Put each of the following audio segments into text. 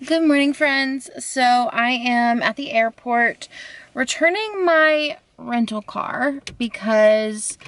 Good morning, friends. So I am at the airport returning my rental car because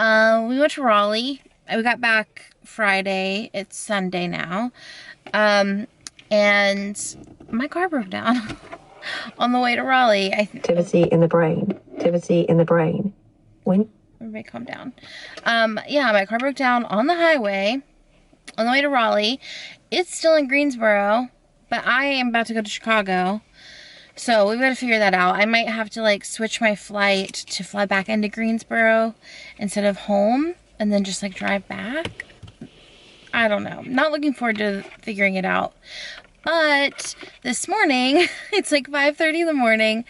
we went to Raleigh. We got back Friday. It's Sunday now. And my car broke down on the way to Raleigh. Activity in the brain. Activity in the brain. When? Everybody calm down. Yeah, my car broke down on the highway on the way to Raleigh. It's still in Greensboro, but I am about to go to Chicago. So we've got to figure that out. I might have to like switch my flight to fly back into Greensboro instead of home and then just like drive back. I don't know. Not looking forward to figuring it out. But this morning, it's like 5:30 in the morning.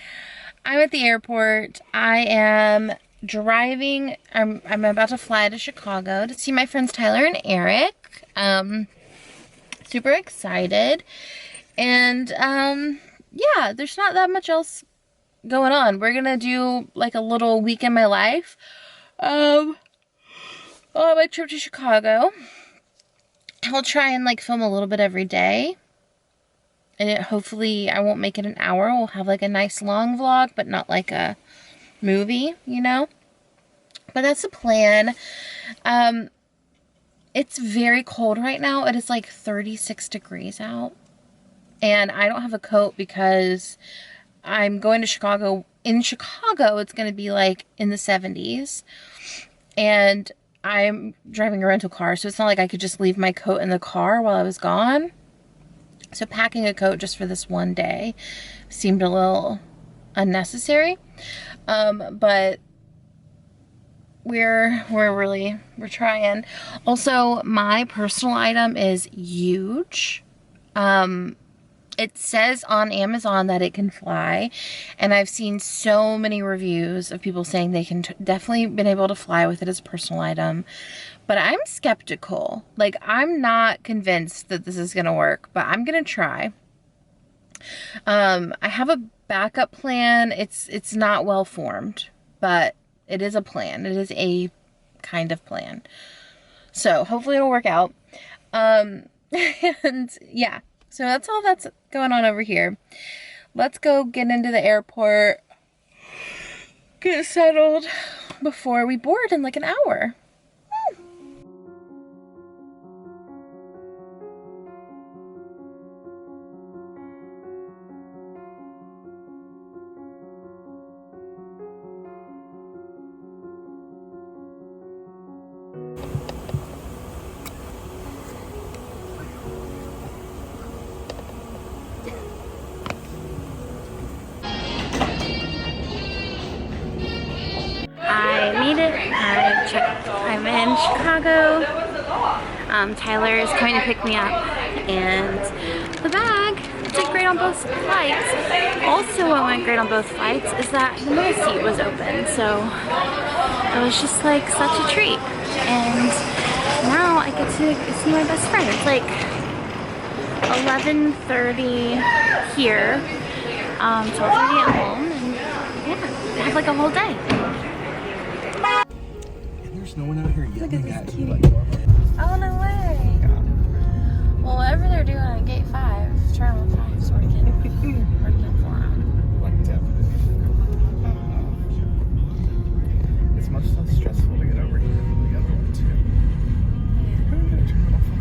I'm at the airport. I am driving. I'm about to fly to Chicago to see my friends Tyler and Eric. Super excited. And yeah, there's not that much else going on. We're gonna do like a little week in my life on my trip to Chicago. I'll try and like film a little bit every day. And hopefully I won't make it an hour. We'll have like a nice long vlog, but not like a movie, you know? But that's the plan. It's very cold right now. It is like 36 degrees out. And I don't have a coat because I'm going to Chicago. In Chicago, it's going to be like in the 70s. And I'm driving a rental car, so it's not like I could just leave my coat in the car while I was gone. So packing a coat just for this one day seemed a little unnecessary. But we're trying. Also, my personal item is huge. It says on Amazon that it can fly, and I've seen so many reviews of people saying they can definitely been able to fly with it as a personal item, but I'm skeptical. Like, I'm not convinced that this is gonna work, but I'm gonna try. I have a backup plan. It's not well formed, but it is a plan. It is a kind of plan. So hopefully it'll work out. And yeah. So that's all that's going on over here. Let's go get into the airport, get settled before we board in like an hour. I made it. I checked. I'm in Chicago. Tyler is coming to pick me up, and the bag did great on both flights. Also, what went great on both flights is that the middle seat was open, so it was just like such a treat. And now I get to see my best friend. It's like 11:30 here, 12:30 at home, and yeah, I have like a whole day. There's no one out here yelling at you like. Oh, no way. Well, whatever they're doing at gate 5, Terminal 5 is working for them. Like, definitely. It's much less stressful to get over here than the other one, too. Yeah.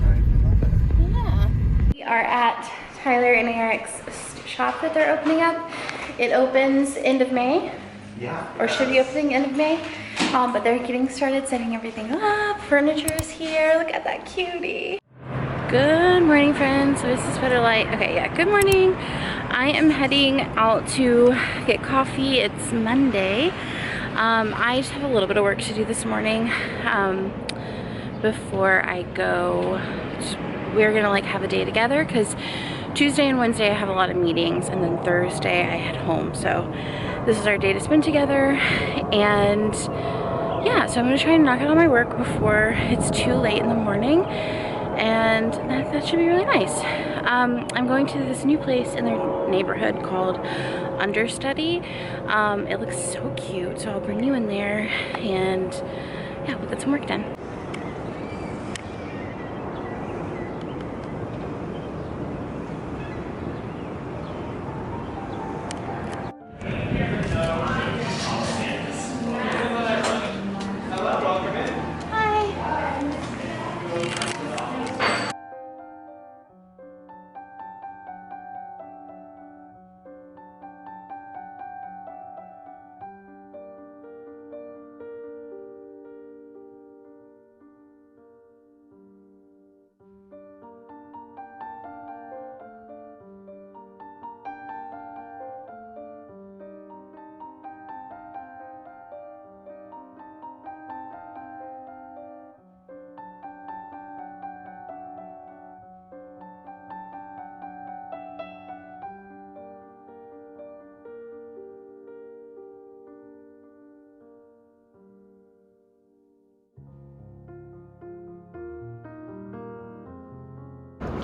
I love it. We are at Tyler and Eric's shop that they're opening up. It opens end of May. Yeah. Or should be opening end of May. But they're getting started setting everything up. Furniture is here. Look at that cutie. Good morning, friends. So this is better light. Okay, yeah, good morning. I am heading out to get coffee. It's Monday. I just have a little bit of work to do this morning before I go. We're gonna like have a day together because Tuesday and Wednesday I have a lot of meetings, and then Thursday I head home. So this is our day to spend together, and yeah, so I'm gonna try and knock out all my work before it's too late in the morning, and that should be really nice. I'm going to this new place in their neighborhood called Understudy. It looks so cute, so I'll bring you in there, and yeah, we'll get some work done.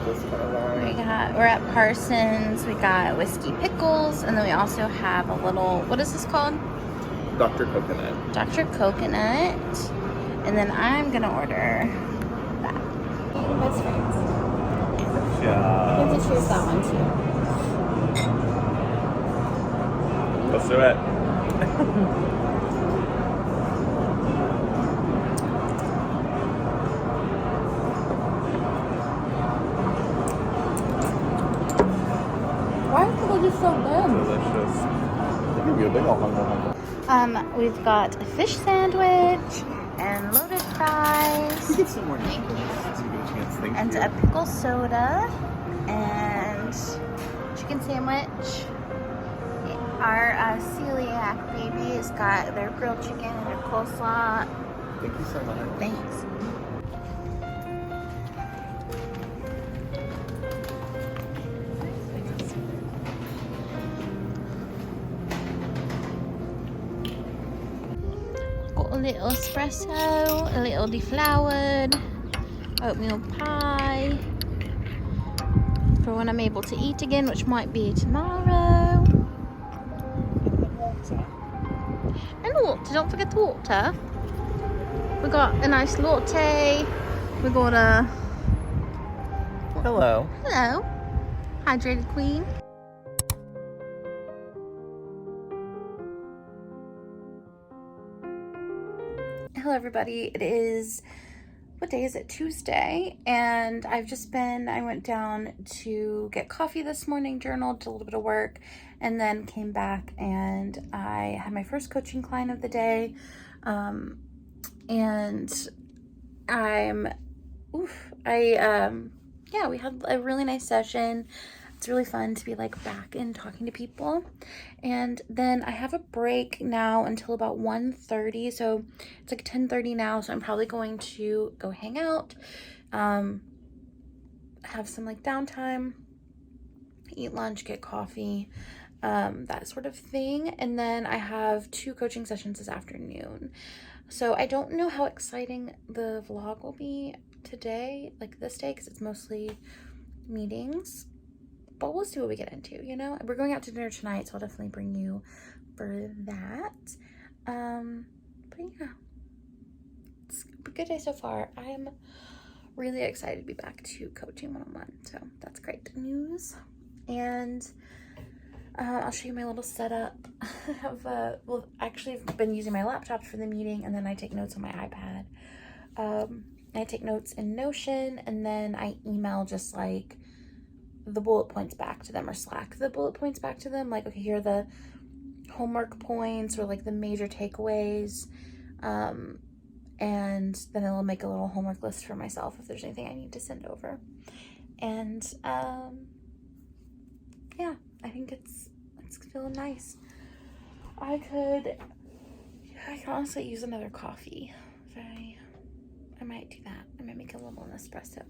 this kind of vibe. We're at Parsons. We got whiskey pickles, and then we also have a little, what is this called? Dr. Coconut. Dr. Coconut. And then I'm gonna order that. Best friends. Yeah. You have to choose that one too. Let's do it. Why are people just so good? Delicious. I'll give you a big old hunger. We've got a fish sandwich and loaded fries. Get some more. Thank you. So you get a chance. Thank And you. a pickle soda and chicken sandwich. Our celiac baby has got their grilled chicken and their coleslaw. Thank you so much. Thanks. Got a little espresso, a little deflowered, oatmeal pie for when I'm able to eat again, which might be tomorrow. And water, don't forget the water. We got a nice latte. We got a Hello. hello, hydrated queen. Hello everybody, it is, what day is it? Tuesday, and I went down to get coffee this morning, journaled, did a little bit of work, and then came back and I had my first coaching client of the day, and we had a really nice session. It's really fun to be like back and talking to people. And then I have a break now until about 1:30. So it's like 10:30 now. So I'm probably going to go hang out, have some like downtime, eat lunch, get coffee, that sort of thing. And then I have 2 coaching sessions this afternoon. So I don't know how exciting the vlog will be today, like this day, because it's mostly meetings. But we'll see what we get into, you know? We're going out to dinner tonight, so I'll definitely bring you for that. But yeah, it's a good day so far. I am really excited to be back to coaching one-on-one, so that's great news. And I'll show you my little setup. I have, actually I've been using my laptop for the meeting, and then I take notes on my iPad. I take notes in Notion, and then I email just like the bullet points back to them, or Slack the bullet points back to them, like, okay, here are the homework points or like the major takeaways, and then it'll make a little homework list for myself if there's anything I need to send over. And yeah, I think it's feeling nice. I could honestly use another coffee. If I might do that. I might make a little espresso.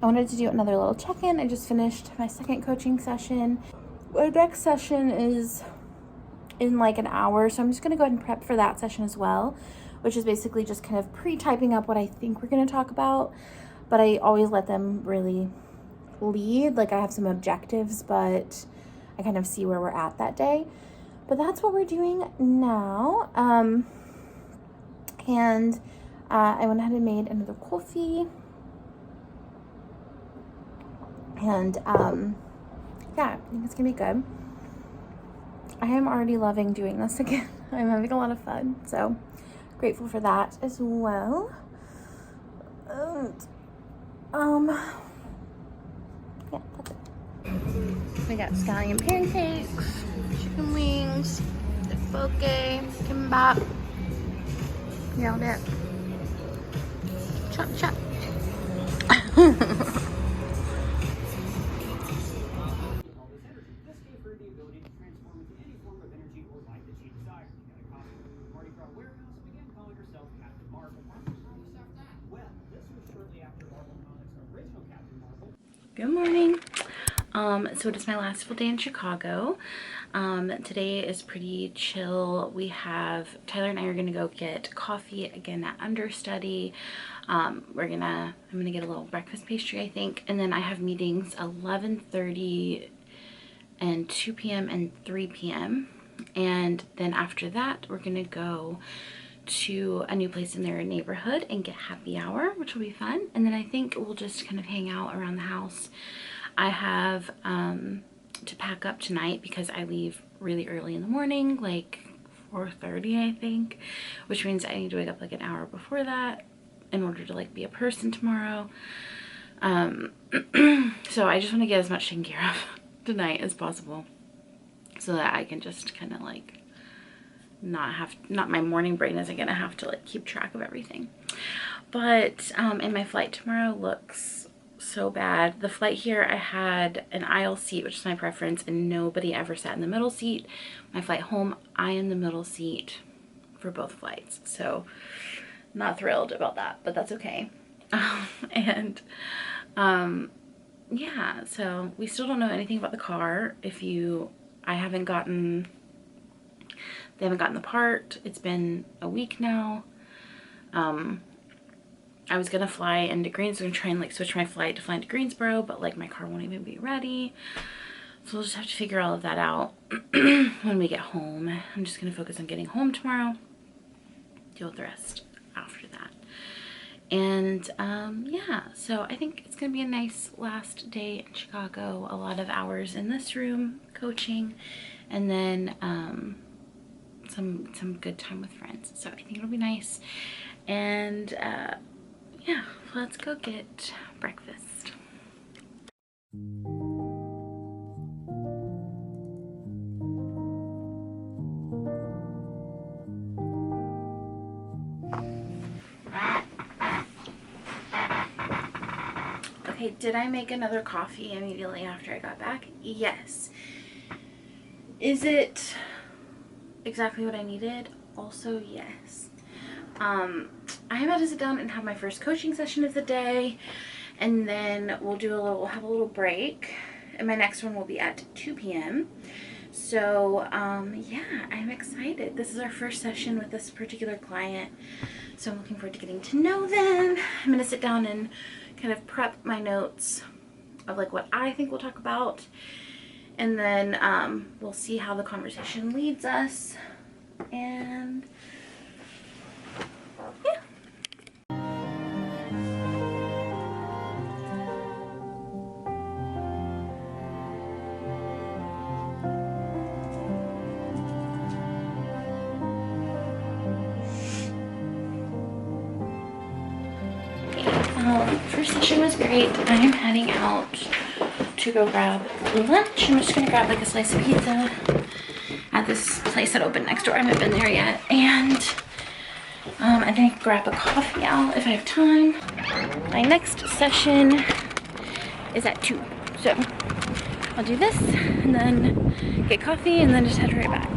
I wanted to do another little check-in. I just finished my second coaching session. My next session is in like an hour, so I'm just going to go ahead and prep for that session as well, which is basically just kind of pre-typing up what I think we're going to talk about, but I always let them really lead. Like, I have some objectives, but I kind of see where we're at that day. But that's what we're doing now. And I went ahead and made another coffee. And yeah, I think it's gonna be good. I am already loving doing this again. I'm having a lot of fun, so grateful for that as well. And yeah, that's it. We got scallion pancakes, chicken wings, poke, kimbap. Nailed it. Chop chop. Good morning. So it is my last full day in Chicago. Today is pretty chill. We have Tyler and I are gonna go get coffee again at Understudy. I'm gonna get a little breakfast pastry, I think, and then I have meetings 11:30 and 2 p.m. and 3 p.m. and then after that we're gonna go to a new place in their neighborhood and get happy hour, which will be fun. And then I think we'll just kind of hang out around the house. I have to pack up tonight because I leave really early in the morning, like 4:30 I think, which means I need to wake up like an hour before that in order to like be a person tomorrow. So I just want to get as much taken care of tonight as possible so that I can just kind of like not my morning brain isn't gonna have to like keep track of everything. But and my flight tomorrow looks so bad. The flight here, I had an aisle seat, which is my preference, and nobody ever sat in the middle seat. My flight home, I am the middle seat for both flights, so not thrilled about that, but that's okay. Yeah, so we still don't know anything about the car. They haven't gotten the part. It's been a week now. I was gonna fly into Greensboro and try and like switch my flight to fly into Greensboro, but like my car won't even be ready. So we'll just have to figure all of that out when we get home. I'm just gonna focus on getting home tomorrow, deal with the rest after that. And yeah, so I think it's gonna be a nice last day in Chicago. A lot of hours in this room coaching, and then some good time with friends. So I think it'll be nice. And yeah, let's go get breakfast. Okay, did I make another coffee immediately after I got back? Yes. Is it exactly what I needed? Also, yes. I'm about to sit down and have my first coaching session of the day, and then we'll have a little break, and my next one will be at 2 p.m. So yeah, I'm excited. This is our first session with this particular client, so I'm looking forward to getting to know them. I'm gonna sit down and kind of prep my notes of like what I think we'll talk about, and then we'll see how the conversation leads us. And yeah. First session was great. I am heading out to go grab lunch. I'm just gonna grab like a slice of pizza at this place that opened next door. I haven't been there yet. And I think grab a coffee out if I have time. My next session is at 2. So I'll do this and then get coffee and then just head right back.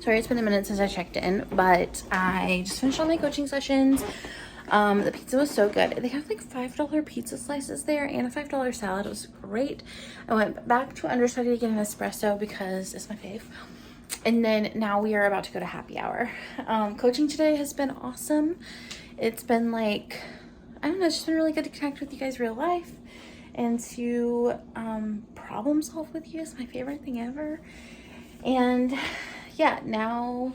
Sorry, it's been a minute since I checked in, but I just finished all my coaching sessions. The pizza was so good. They have like $5 pizza slices there and a $5 salad. It was great. I went back to Understudy to get an espresso because it's my fave. And then now we are about to go to happy hour. Coaching today has been awesome. It's been like, I don't know, it's just been really good to connect with you guys real life and to problem solve with you. Is my favorite thing ever. And yeah, now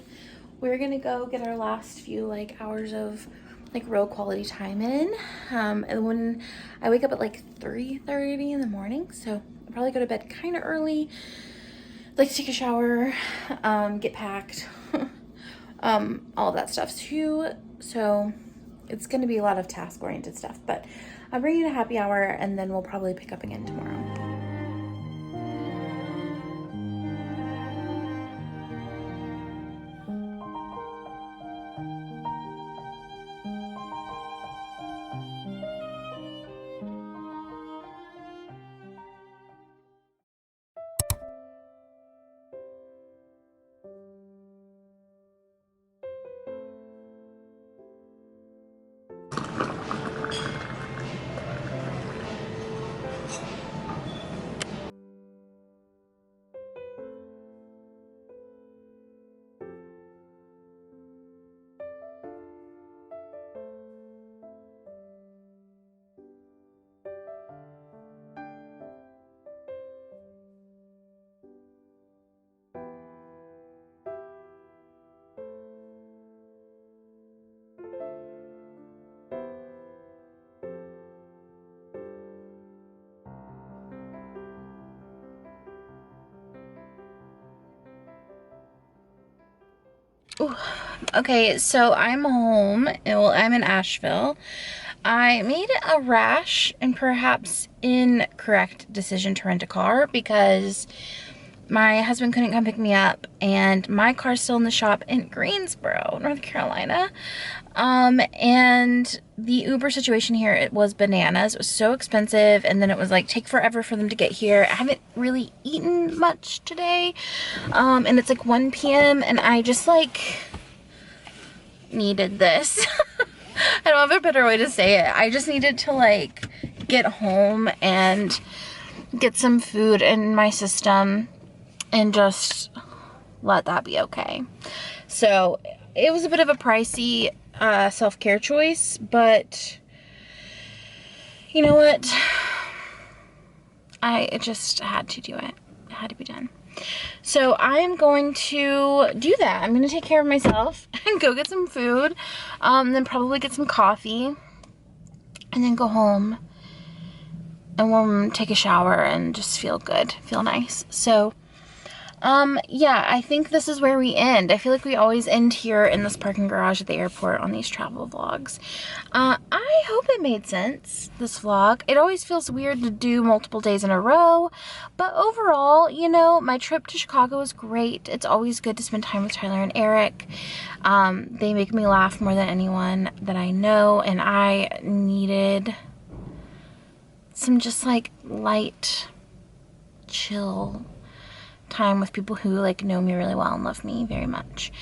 we're gonna go get our last few like hours of like real quality time in. And when I wake up at like 3:30 in the morning, so I'll probably go to bed kind of early, like to take a shower, get packed, all of that stuff too. So it's going to be a lot of task oriented stuff, but I'll bring you a happy hour and then we'll probably pick up again tomorrow. Ooh. Okay, so I'm home. Well, I'm in Asheville. I made a rash and perhaps incorrect decision to rent a car because my husband couldn't come pick me up and my car's still in the shop in Greensboro, North Carolina. And the Uber situation here, it was bananas. It was so expensive, and then it was like take forever for them to get here. I haven't really eaten much today. And it's like 1 p.m. and I just like needed this. I don't have a better way to say it. I just needed to like get home and get some food in my system and just let that be okay. So it was a bit of a pricey self-care choice, but you know what? I just had to do it. It had to be done. So I'm going to do that. I'm going to take care of myself and go get some food, then probably get some coffee, and then go home and we'll take a shower and just feel good, feel nice. So yeah, I think this is where we end. I feel like we always end here in this parking garage at the airport on these travel vlogs. I hope it made sense, this vlog. It always feels weird to do multiple days in a row, but overall, you know, my trip to Chicago was great. It's always good to spend time with Tyler and Eric. They make me laugh more than anyone that I know, and I needed some just like light, chill time with people who like know me really well and love me very much.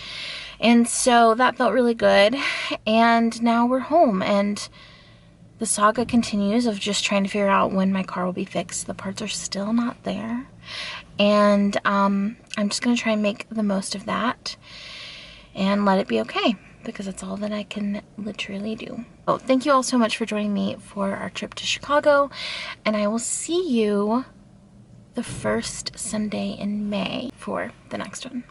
And so that felt really good. And now we're home and the saga continues of just trying to figure out when my car will be fixed. The parts are still not there. And I'm just gonna try and make the most of that and let it be okay, because that's all that I can literally do. Oh, thank you all so much for joining me for our trip to Chicago, and I will see you the first Sunday in May for the next one.